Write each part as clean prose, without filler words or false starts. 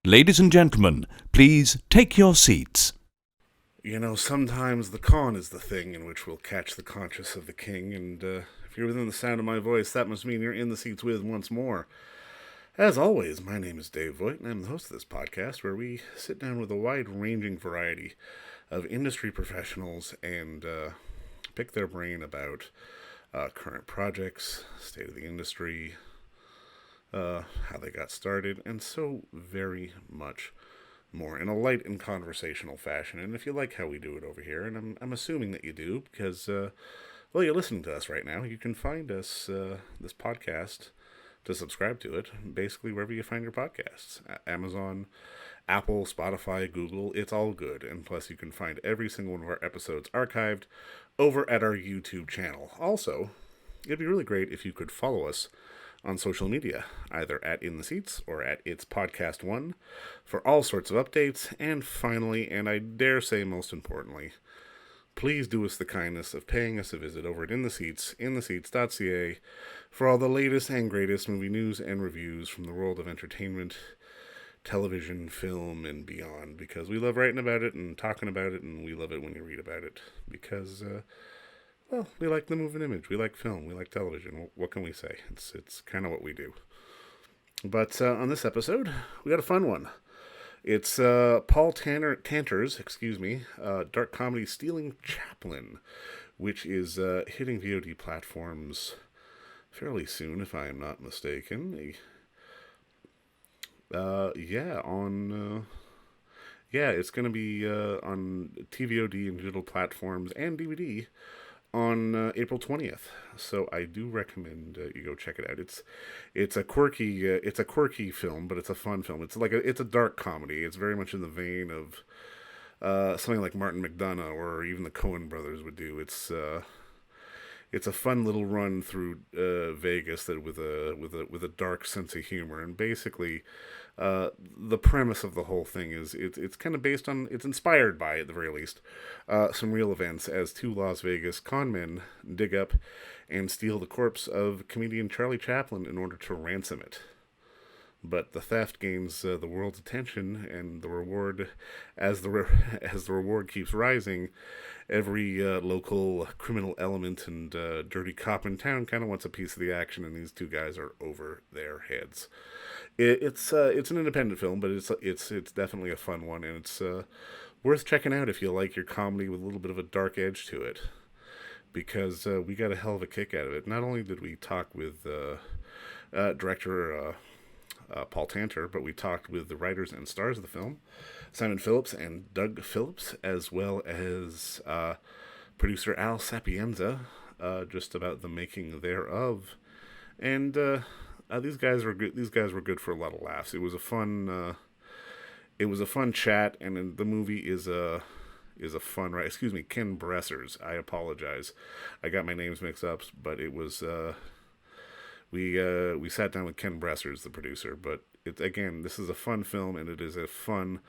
Ladies and gentlemen, please take your seats. You know, sometimes the con is the thing in which we'll catch the conscience of the king, and if you're within the sound of my voice, that must mean you're in the seats with once more. As always, my name is Dave Voigt, and I'm the host of this podcast, where we sit down with a wide-ranging variety of industry professionals and pick their brain about current projects, state of the industry, how they got started, and so very much more in a light and conversational fashion. And if you like how we do it over here, and I'm assuming that you do, because, well, you're listening to us right now, you can find us, this podcast, to subscribe to it, basically wherever you find your podcasts. Amazon, Apple, Spotify, Google, it's all good. And plus you can find every single one of our episodes archived over at our YouTube channel. Also, it'd be really great if you could follow us on social media, either at In the Seats or at It's Podcast One, for all sorts of updates. And finally, and I dare say most importantly, please do us the kindness of paying us a visit over at In the Seats, intheseats.ca, for all the latest and greatest movie news and reviews from the world of entertainment, television, film, and beyond, because we love writing about it and talking about it, and we love it when you read about it, because, well, we like the moving image, we like film, we like television. What can we say? It's kind of what we do. But on this episode, we got a fun one. It's Paul Tanter's, dark comedy Stealing Chaplin, which is hitting VOD platforms fairly soon, if I am not mistaken. It's going to be on TVOD and digital platforms and DVD on April 20th. So I do recommend you go check it out. It's a quirky film, but it's a fun film. It's a dark comedy. It's very much in the vein of something like Martin McDonagh or even the Coen brothers would do. It's a fun little run through Vegas that with a dark sense of humor. And basically, the premise of the whole thing is it's kind of it's inspired by, at the very least, some real events, as two Las Vegas con men dig up and steal the corpse of comedian Charlie Chaplin in order to ransom it. But the theft gains the world's attention, and the reward, as the reward keeps rising, every local criminal element and dirty cop in town kind of wants a piece of the action, and these two guys are over their heads. It's an independent film, but it's definitely a fun one, and it's worth checking out if you like your comedy with a little bit of a dark edge to it, because we got a hell of a kick out of it. Not only did we talk with director Paul Tanter, but we talked with the writers and stars of the film, Simon Phillips and Doug Phillips, as well as producer Al Sapienza, just about the making thereof. And these guys were good. These guys were good for a lot of laughs. It was a fun chat, and the movie is a fun ride. Excuse me, Ken Bressers. I apologize. I got my names mixed up, but it was. We sat down with Ken Bressers, the producer, but this is a fun film, and it is a fun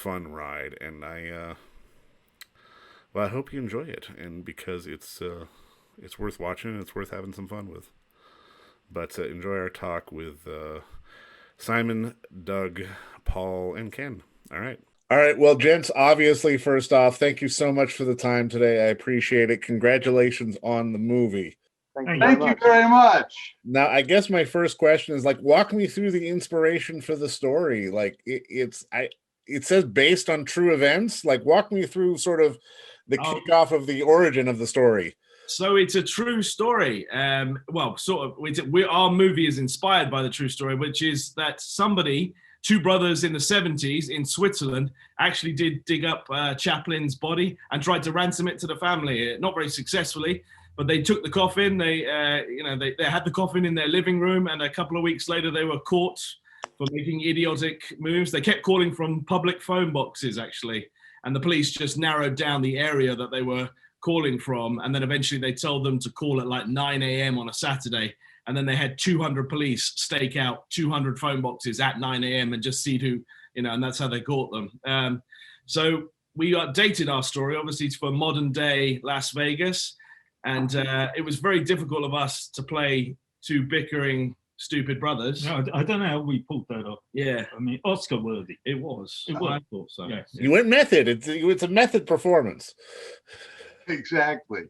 ride, and I hope you enjoy it, and because it's worth watching, and it's worth having some fun with. But enjoy our talk with Simon, Doug, Paul, and Ken. All right. Well, gents, obviously, first off, thank you so much for the time today. I appreciate it. Congratulations on the movie. Thank you very much. Now, I guess my first question is, walk me through the inspiration for the story. It says based on true events. Walk me through sort of the kickoff of the origin of the story. So it's a true story. Our movie is inspired by the true story, which is that two brothers in the 70s in Switzerland, actually did dig up Chaplin's body and tried to ransom it to the family. Not very successfully. But they took the coffin. They had the coffin in their living room, and a couple of weeks later, they were caught for making idiotic moves. They kept calling from public phone boxes, actually, and the police just narrowed down the area that they were calling from. And then eventually, they told them to call at 9 a.m. on a Saturday, and then they had 200 police stake out 200 phone boxes at 9 a.m. and just see who, and that's how they caught them. So we updated our story, obviously, for modern day Las Vegas. And it was very difficult of us to play two bickering Stupid Brothers. No, I don't know how we pulled that off. Yeah, I mean, Oscar worthy. it was. It was. I thought so. Yes. You went method. It's a method performance. Exactly.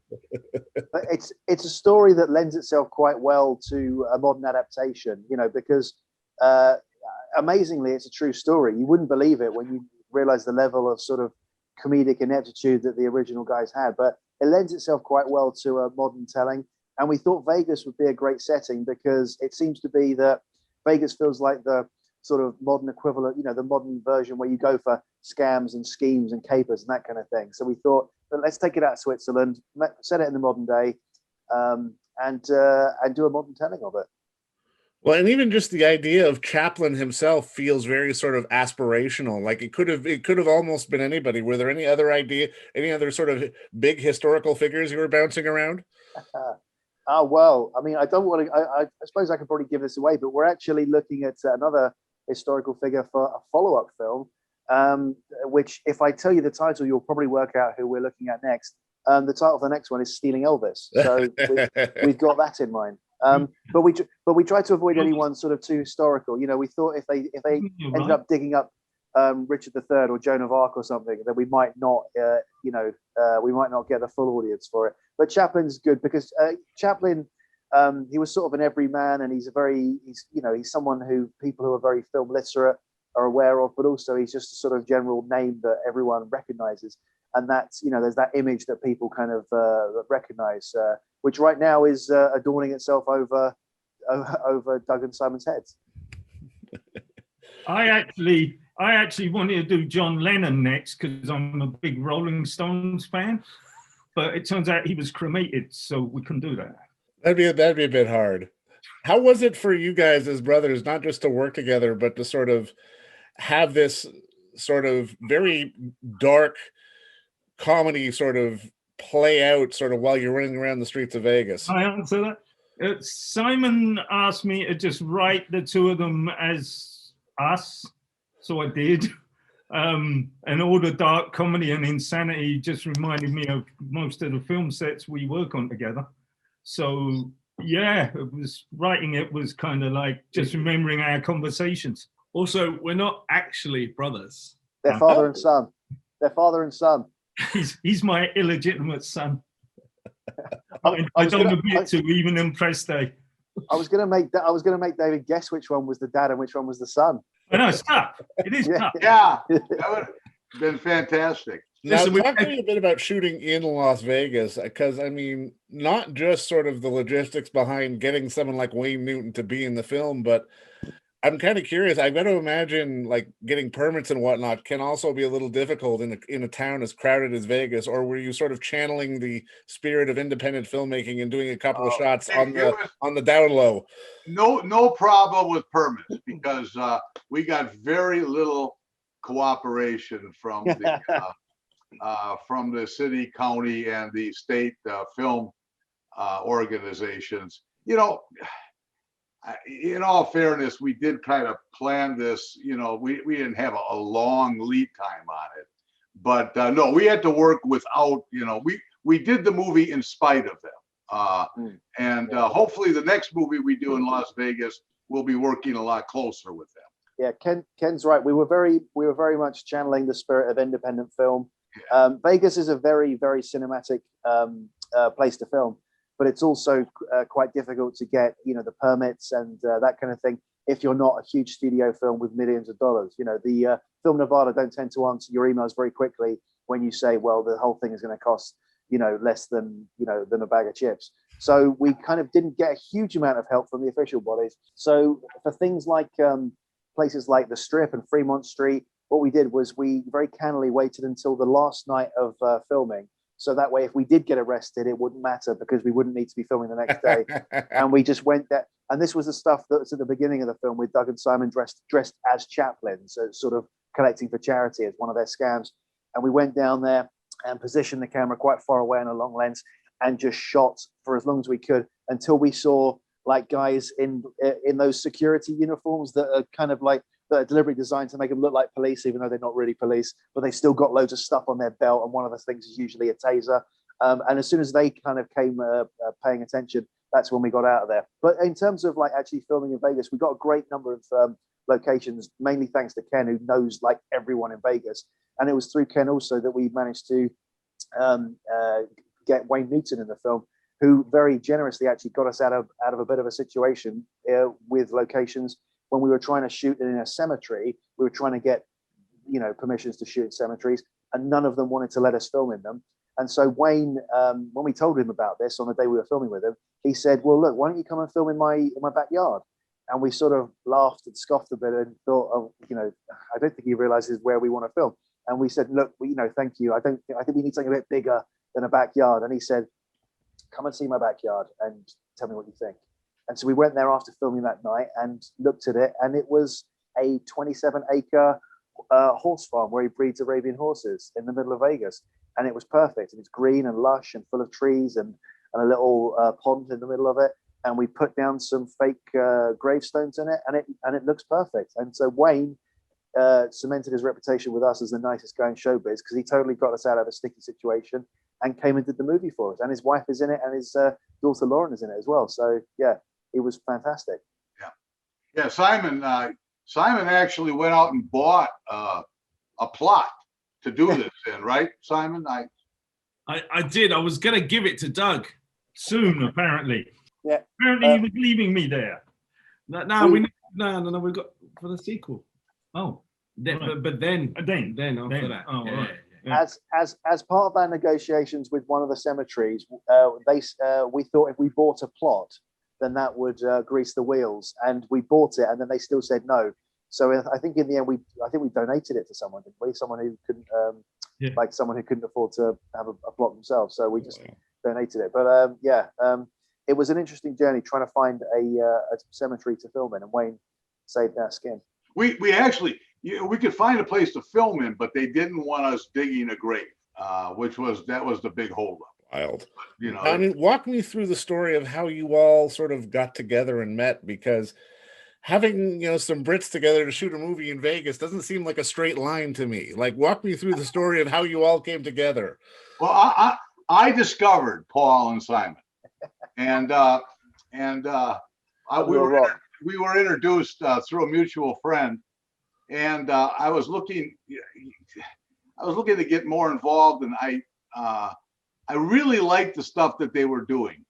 But it's a story that lends itself quite well to a modern adaptation, you know, because amazingly, it's a true story. You wouldn't believe it when you realize the level of sort of comedic ineptitude that the original guys had, but it lends itself quite well to a modern telling. And we thought Vegas would be a great setting because it seems to be that Vegas feels like the sort of modern equivalent, you know, the modern version where you go for scams and schemes and capers and that kind of thing. So we thought, but let's take it out of Switzerland, set it in the modern day, and do a modern telling of it. Well, and even just the idea of Chaplin himself feels very sort of aspirational. Like it could have almost been anybody. Were there any other sort of big historical figures you were bouncing around? Well, I mean, I don't want to. I suppose I could probably give this away, but we're actually looking at another historical figure for a follow-up film. Which, if I tell you the title, you'll probably work out who we're looking at next. The title of the next one is Stealing Elvis. So we've got that in mind. But we try to avoid anyone sort of too historical. You know, we thought if they ended up digging up Richard III or Joan of Arc or something, then we might not, we might not get the full audience for it. But Chaplin's good because Chaplin, he was sort of an everyman, and he's someone who people who are very film literate are aware of, but also he's just a sort of general name that everyone recognizes. And that's, you know, there's that image that people kind of recognize, which right now is adorning itself over Doug and Simon's heads. I actually wanted to do John Lennon next because I'm a big Rolling Stones fan, but it turns out he was cremated, so we couldn't do that. That'd be a bit hard. How was it for you guys as brothers, not just to work together, but to sort of have this sort of very dark comedy sort of play out sort of while you're running around the streets of Vegas? I answer that. Simon asked me to just write the two of them as us, so I did. And all the dark comedy and insanity just reminded me of most of the film sets we work on together. So yeah, writing it was kind of like just remembering our conversations. Also, we're not actually brothers. They're father and son. They're father and son. He's my illegitimate son. I don't admit to even impress Dave. I was gonna make make David guess which one was the dad and which one was the son. I know it's tough. It is tough. Yeah, that would have been fantastic. Now, talk to me a bit about shooting in Las Vegas, because I mean, not just sort of the logistics behind getting someone like Wayne Newton to be in the film, but I'm kind of curious. I've got to imagine like getting permits and whatnot can also be a little difficult in a town as crowded as Vegas. Or were you sort of channeling the spirit of independent filmmaking and doing a couple of shots on the down low? No problem with permits because we got very little cooperation from the city, county, and the state film organizations. You know, in all fairness, we did kind of plan this. You know, we didn't have a long lead time on it, but no, we had to work without. You know, we did the movie in spite of them, and hopefully the next movie we do in Las Vegas, we'll be working a lot closer with them. Yeah, Ken's right. We were very much channeling the spirit of independent film. Vegas is a very, very cinematic place to film, but it's also quite difficult to get, you know, the permits and that kind of thing if you're not a huge studio film with millions of dollars. You know, the Film Nevada don't tend to answer your emails very quickly when you say, well, the whole thing is going to cost, you know, less than a bag of chips. So we kind of didn't get a huge amount of help from the official bodies. So for things like places like the Strip and Fremont Street, what we did was we very cannily waited until the last night of filming. So that way, if we did get arrested, it wouldn't matter because we wouldn't need to be filming the next day. And we just went there. And this was the stuff that was at the beginning of the film with Doug and Simon dressed as Chaplin, so sort of collecting for charity as one of their scams. And we went down there and positioned the camera quite far away on a long lens and just shot for as long as we could until we saw like guys in those security uniforms that are kind of like that are deliberately designed to make them look like police, even though they're not really police, but they still got loads of stuff on their belt. And one of the things is usually a taser. And as soon as they kind of came paying attention, that's when we got out of there. But in terms of like actually filming in Vegas, we got a great number of locations, mainly thanks to Ken, who knows like everyone in Vegas. And it was through Ken also that we managed to get Wayne Newton in the film, who very generously actually got us out of a bit of a situation with locations when we were trying to shoot in a cemetery. We were trying to get, permissions to shoot in cemeteries, and none of them wanted to let us film in them. And so Wayne, when we told him about this on the day we were filming with him, he said, "Well, look, why don't you come and film in my backyard?" And we sort of laughed and scoffed a bit and thought, "Oh, I don't think he realizes where we want to film." And we said, "Look, thank you. I think we need something a bit bigger than a backyard." And he said, "Come and see my backyard and tell me what you think." And so we went there after filming that night and looked at it, and it was a 27-acre horse farm where he breeds Arabian horses in the middle of Vegas, and it was perfect. And it's green and lush and full of trees and a little pond in the middle of it. And we put down some fake gravestones in it, and it looks perfect. And so Wayne cemented his reputation with us as the nicest guy in showbiz, because he totally got us out of a sticky situation and came and did the movie for us. And his wife is in it, and his daughter Lauren is in it as well. So yeah, it was fantastic. Yeah. Simon actually went out and bought a plot to do this in, right, Simon? I did. I was gonna give it to Doug. Soon, apparently. Yeah. Apparently, he was leaving me there. No, we've got for the sequel. Oh, Right. but then after that. Oh, yeah, right. yeah. Yeah. As part of our negotiations with one of the cemeteries, we thought if we bought a plot, then that would grease the wheels, and we bought it, and then they still said no. So I think in the end, we donated it to someone, didn't we? Someone who couldn't, like someone who couldn't afford to have a plot themselves. So we just donated it. But it was an interesting journey trying to find a cemetery to film in, and Wayne saved our skin. We actually, we could find a place to film in, but they didn't want us digging a grave, that was the big holdup. Wild. I mean, walk me through the story of how you all sort of got together and met, because having some Brits together to shoot a movie in Vegas doesn't seem like a straight line to me. Like, walk me through the story of how you all came together. Well, I discovered Paul and Simon, and we were introduced through a mutual friend, and I was looking to get more involved, and I really liked the stuff that they were doing.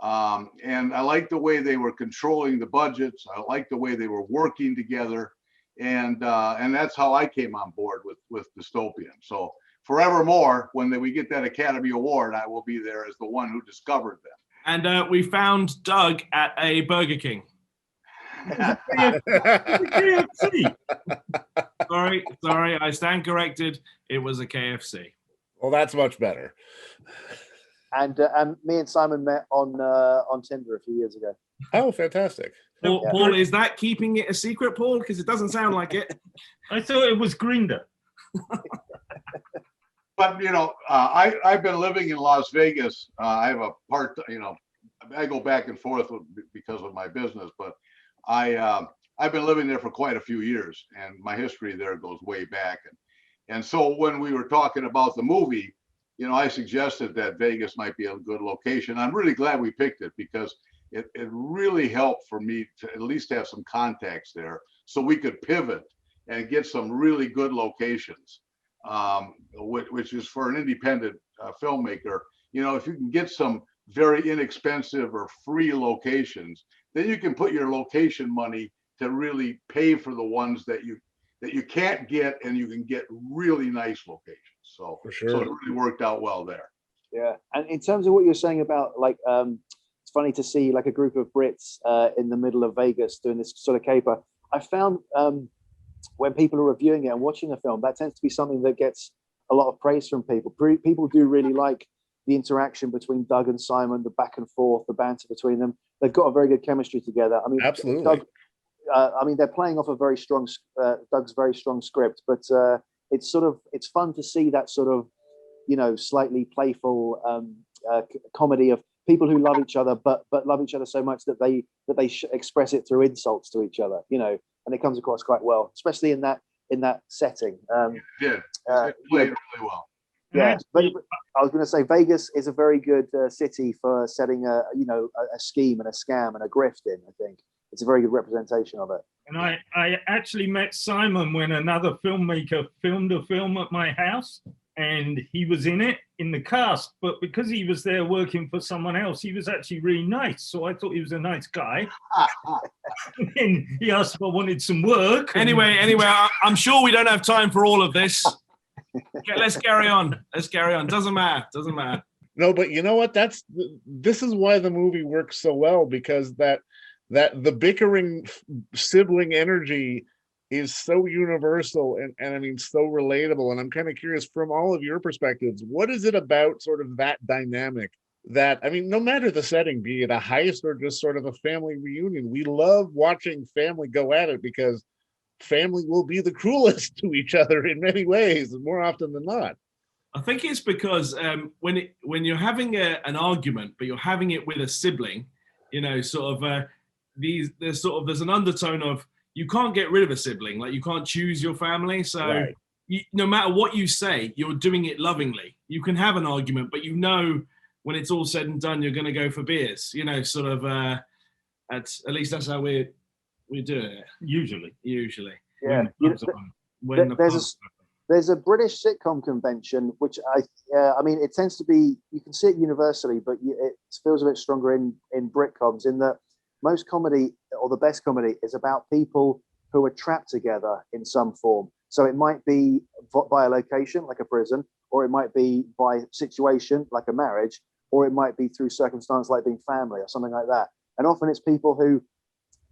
And I liked the way they were controlling the budgets. I liked the way they were working together. And that's how I came on board with Dystopian. So forevermore, when we get that Academy Award, I will be there as the one who discovered them. And we found Doug at a Burger King. Sorry, I stand corrected. It was a KFC. Well, that's much better. And me and Simon met on Tinder a few years ago. Oh, fantastic. Paul, is that keeping it a secret, Paul? Because it doesn't sound like it. I thought it was Grindr. But I've been living in Las Vegas. I have a part. I go back and forth because of my business, but I've been living there for quite a few years, and my history there goes way back. And so when we were talking about the movie, I suggested that Vegas might be a good location. I'm really glad we picked it, because it really helped for me to at least have some contacts there, so we could pivot and get some really good locations, which is for an independent filmmaker. If you can get some very inexpensive or free locations, then you can put your location money to really pay for the ones that you can't get, and you can get really nice locations. So, for sure. So it really worked out well there. Yeah, and in terms of what you're saying about it's funny to see like a group of Brits in the middle of Vegas doing this sort of caper. I found when people are reviewing it and watching a film, that tends to be something that gets a lot of praise from people. People do really like the interaction between Doug and Simon, the back and forth, the banter between them. They've got a very good chemistry together. I mean, absolutely. Doug, they're playing off a very strong Doug's very strong script, but it's fun to see that sort of slightly playful comedy of people who love each other, but love each other so much that they express it through insults to each other, and it comes across quite well, especially in that setting. It did. It played really well. Yeah, but I was going to say Vegas is a very good city for setting a scheme and a scam and a grift in. I think it's a very good representation of it. And I actually met Simon when another filmmaker filmed a film at my house, and he was in it in the cast. But because he was there working for someone else, he was actually really nice. So I thought he was a nice guy. And he asked if I wanted some work. Anyway, I'm sure we don't have time for all of this. Let's carry on. Doesn't matter. No, but you know what? This is why the movie works so well, because that the bickering sibling energy is so universal and I mean so relatable. And I'm kind of curious, from all of your perspectives, what is it about sort of that dynamic that, I mean, no matter the setting, be it a heist or just sort of a family reunion, we love watching family go at it, because family will be the cruelest to each other in many ways, more often than not. I think it's because when you're having an argument, but you're having it with a sibling, you know, sort of there's an undertone of, you can't get rid of a sibling, like you can't choose your family. So right. No matter what you say, you're doing it lovingly. You can have an argument, but you know when it's all said and done, you're going to go for beers. You know, sort of. At least that's how we do it. Usually. Yeah. There's a British sitcom convention, which I mean, it tends to be, you can see it universally, but it feels a bit stronger in Britcoms, in that most comedy, or the best comedy, is about people who are trapped together in some form. So it might be by a location, like a prison, or it might be by situation, like a marriage, or it might be through circumstance, like being family or something like that. And often it's people who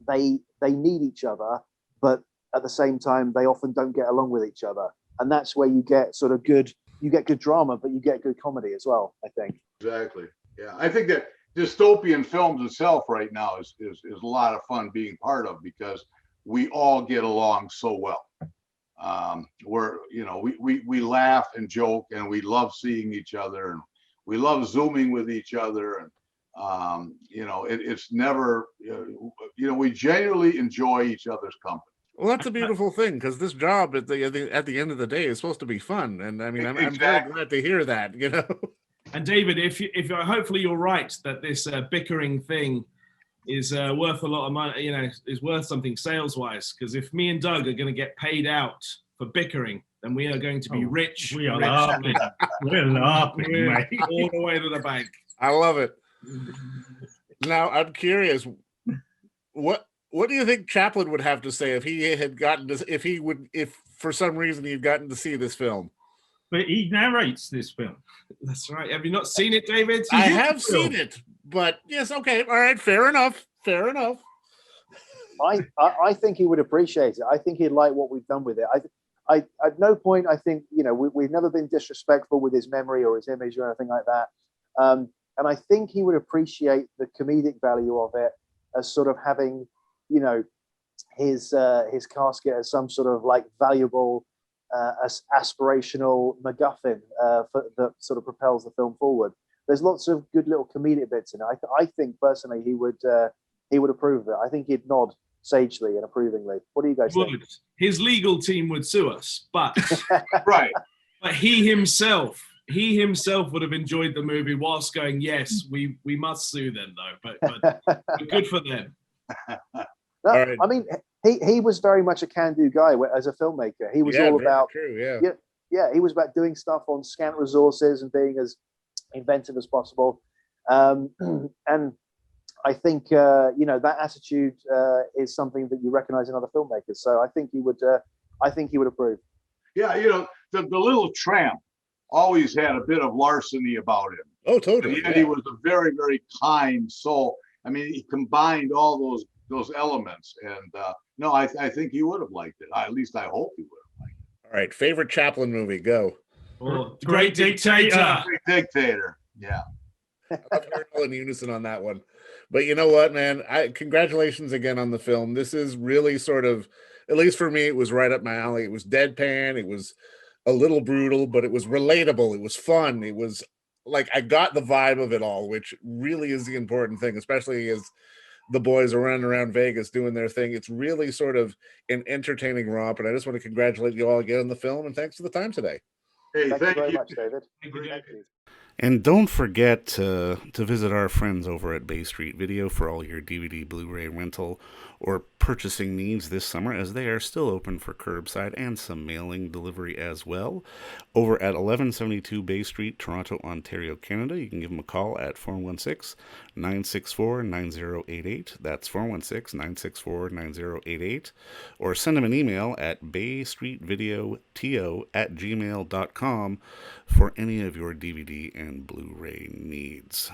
they need each other, but at the same time, they often don't get along with each other. And that's where you get sort of good drama, but you get good comedy as well, I think. Exactly. Yeah. I think that dystopian films itself right now is a lot of fun being part of, because we all get along so well. We laugh and joke, and we love seeing each other, and we love Zooming with each other. And, it's never, we genuinely enjoy each other's company. Well, that's a beautiful thing, because this job at the end of the day is supposed to be fun. And I mean, I'm very glad to hear that, you know. And David, if hopefully you're right that this bickering thing is worth a lot of money, you know, is worth something sales wise. Because if me and Doug are going to get paid out for bickering, then we are going to be rich. We are laughing. We're laughing, mate. All the way to the bank. I love it. Now, I'm curious, what do you think Chaplin would have to say if for some reason he'd gotten to see this film? But he narrates this film. That's right. Have you not seen it, David? I have seen it, but yes, okay, all right, fair enough. I think he would appreciate it. I think he'd like what we've done with it. I at no point, I think, you know, we've never been disrespectful with his memory or his image or anything like that. And I think he would appreciate the comedic value of it as sort of having, you know, his casket as some sort of like valuable, aspirational MacGuffin that sort of propels the film forward. There's lots of good little comedic bits in it. I think personally he would approve of it. I think he'd nod sagely and approvingly. What do you guys think? His legal team would sue us, but right. But he himself would have enjoyed the movie whilst going, yes, we must sue them though. But good for them. No, right. I mean, he was very much a can-do guy as a filmmaker. He was all about, true, yeah, he was about doing stuff on scant resources and being as inventive as possible. And I think that attitude is something that you recognize in other filmmakers. So I think he would approve. Yeah, the little tramp always had a bit of larceny about him. Oh, totally. And yet he was a very, very kind soul. I mean, he combined all those elements, and I think he would have liked it. At least I hope he would have liked it. All right, favorite Chaplin movie, go. Oh, Great Dictator. Great Dictator. Yeah. I love hearing all in unison on that one. But you know what, man? Congratulations again on the film. This is really sort of, at least for me, it was right up my alley. It was deadpan. It was a little brutal, but it was relatable. It was fun. It was like, I got the vibe of it all, which really is the important thing, especially as the boys are running around Vegas doing their thing. It's really sort of an entertaining romp. And I just want to congratulate you all again on the film, and thanks for the time today. Hey, Thank you thank very you. much, David. Thank you, Thank David. you. And don't forget to visit our friends over at Bay Street Video for all your DVD, Blu-ray rental, or purchasing needs this summer, as they are still open for curbside and some mailing delivery as well. Over at 1172 Bay Street, Toronto, Ontario, Canada, you can give them a call at 416-964-9088. That's 416-964-9088. Or send them an email at baystreetvideoto@gmail.com for any of your DVD and Blu-ray needs.